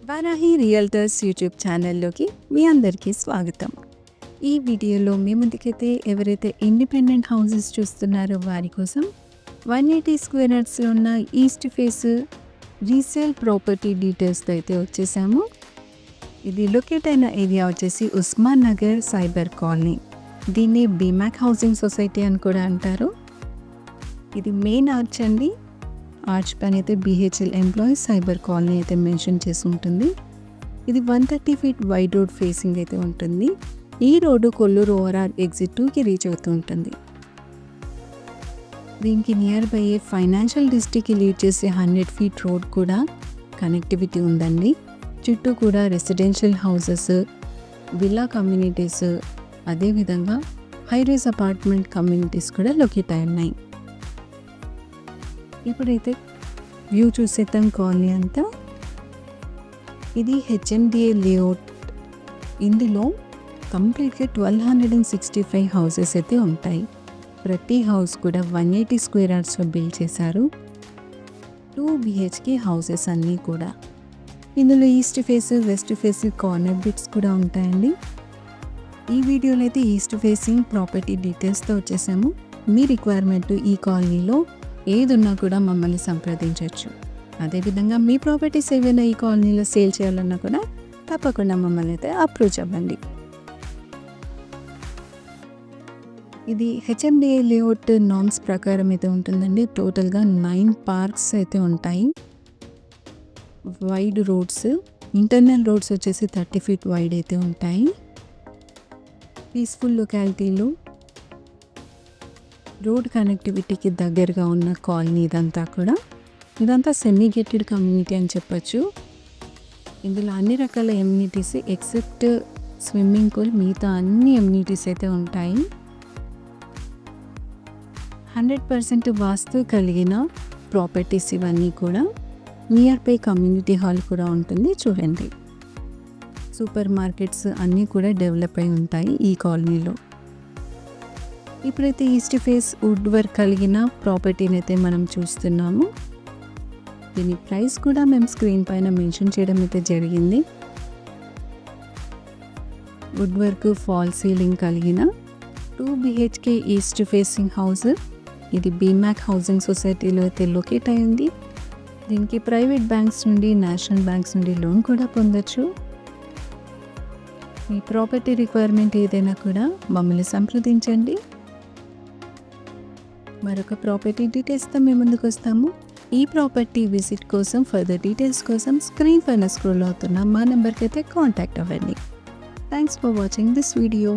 Varahi realtors YouTube ఛానల్లోకి మీ అందరికీ స్వాగతం. ఈ వీడియోలో మీ ముందుకైతే ఎవరైతే ఇండిపెండెంట్ హౌసెస్ చూస్తున్నారో వారి కోసం 180 స్క్వేర్ యార్డ్స్లో ఉన్న ఈస్ట్ ఫేస్ రీసేల్ ప్రాపర్టీ డీటెయిల్స్తో అయితే వచ్చేసాము. ఇది లొకేట్ అయిన ఏరియా వచ్చేసి ఉస్మాన్ నగర్ సైబర్ కాలనీ. దీన్ని బీమాక్ హౌసింగ్ సొసైటీ అని కూడా అంటారు. ఇది మెయిన్ ఆర్చ్ అండి. ఆర్చ్ పైన అయితే BHL ఎంప్లాయీస్ సైబర్ కాలనీ అయితే మెన్షన్ చేసి ఉంటుంది. ఇది 130 ఫీట్ వైడ్ రోడ్ ఫేసింగ్ అయితే ఉంటుంది. ఈ రోడ్డు కొల్లూరు ORR ఎగ్జిట్ 2కి రీచ్ అవుతూ ఉంటుంది. దీనికి నియర్ బై ఫైనాన్షియల్ డిస్ట్రిక్ట్కి లీడ్ చేసే 100 ఫీట్ రోడ్ కూడా కనెక్టివిటీ ఉందండి. చుట్టూ కూడా రెసిడెన్షియల్ హౌసెస్, విల్లా కమ్యూనిటీస్, అదేవిధంగా హైరైజ్ అపార్ట్మెంట్ కమ్యూనిటీస్ కూడా లొకేట్ అయి ఉన్నాయి. ఇప్పుడైతే వ్యూ చూసేద్దాం కాలనీ అంతా. ఇది HMDA లేఅవుట్. ఇందులో కంప్లీట్గా 1265 హౌసెస్ అయితే ఉంటాయి. ప్రతి హౌస్ కూడా 180 స్క్వేర్ యార్డ్స్లో బిల్డ్ చేశారు. 2 BHK హౌసెస్ అన్నీ కూడా. ఇందులో east face, west face, corner bits కూడా ఉంటాయండి. ఈ వీడియోలో అయితే ఈస్ట్ ఫేసింగ్ ప్రాపర్టీ డీటెయిల్స్తో వచ్చేసాము. మీ రిక్వైర్మెంట్ ఈ కాలనీలో ఏది ఉన్నా కూడా మమ్మల్ని సంప్రదించవచ్చు. అదేవిధంగా మీ ప్రాపర్టీస్ ఏవైనా ఈ కాలనీలో సేల్ చేయాలన్నా కూడా తప్పకుండా మమ్మల్ని అయితే అప్రోచ్ అవ్వండి. ఇది HMDA లేఅవుట్ నామ్స్ ప్రకారం అయితే ఉంటుందండి. టోటల్గా 9 పార్క్స్ అయితే ఉంటాయి. వైడ్ రోడ్స్, ఇంటర్నల్ రోడ్స్ వచ్చేసి 30 ఫీట్ వైడ్ అయితే ఉంటాయి. పీస్ఫుల్ లొకాలిటీలు, రోడ్ కనెక్టివిటీకి దగ్గరగా ఉన్న కాలనీ ఇదంతా సెమీ గేటెడ్ కమ్యూనిటీ అని చెప్పచ్చు. ఇందులో అన్ని రకాల ఎమ్యూనిటీస్ ఎక్సెప్ట్ స్విమ్మింగ్ పూల్, మిగతా అన్ని ఎమ్యూనిటీస్ అయితే ఉంటాయి. 100% వాస్తు కలిగిన ప్రాపర్టీస్ ఇవన్నీ కూడా. నియర్ బై కమ్యూనిటీ హాల్ కూడా ఉంటుంది చూడండి. సూపర్ మార్కెట్స్ అన్నీ కూడా డెవలప్ అయి ఉంటాయి ఈ కాలనీలో. ఇప్పుడైతే ఈస్ట్ ఫేస్ వుడ్ వర్క్ కలిగిన ప్రాపర్టీని అయితే మనం చూస్తున్నాము. దీని ప్రైస్ కూడా మేము స్క్రీన్ పైన మెన్షన్ చేయడం అయితే జరిగింది. వుడ్ వర్క్, ఫాల్ సీలింగ్ కలిగిన 2 BHK ఈస్ట్ ఫేసింగ్ హౌస్. ఇది బీమాక్ హౌసింగ్ సొసైటీలో అయితే లొకేట్ అయింది. దీనికి ప్రైవేట్ బ్యాంక్స్ నుండి, నేషనల్ బ్యాంక్స్ నుండి లోన్ కూడా పొందొచ్చు. మీ ప్రాపర్టీ రిక్వైర్మెంట్ ఏదైనా కూడా మమ్మల్ని సంప్రదించండి. మరొక ప్రాపర్టీ డీటెయిల్స్తో మేము ముందుకు వస్తాము. ఈ ప్రాపర్టీ విజిట్ కోసం, ఫర్దర్ డీటెయిల్స్ కోసం స్క్రీన్ పైన స్క్రోల్ అవుతున్న మా నెంబర్కి అయితే కాంటాక్ట్ అవ్వండి. Thanks for watching this video.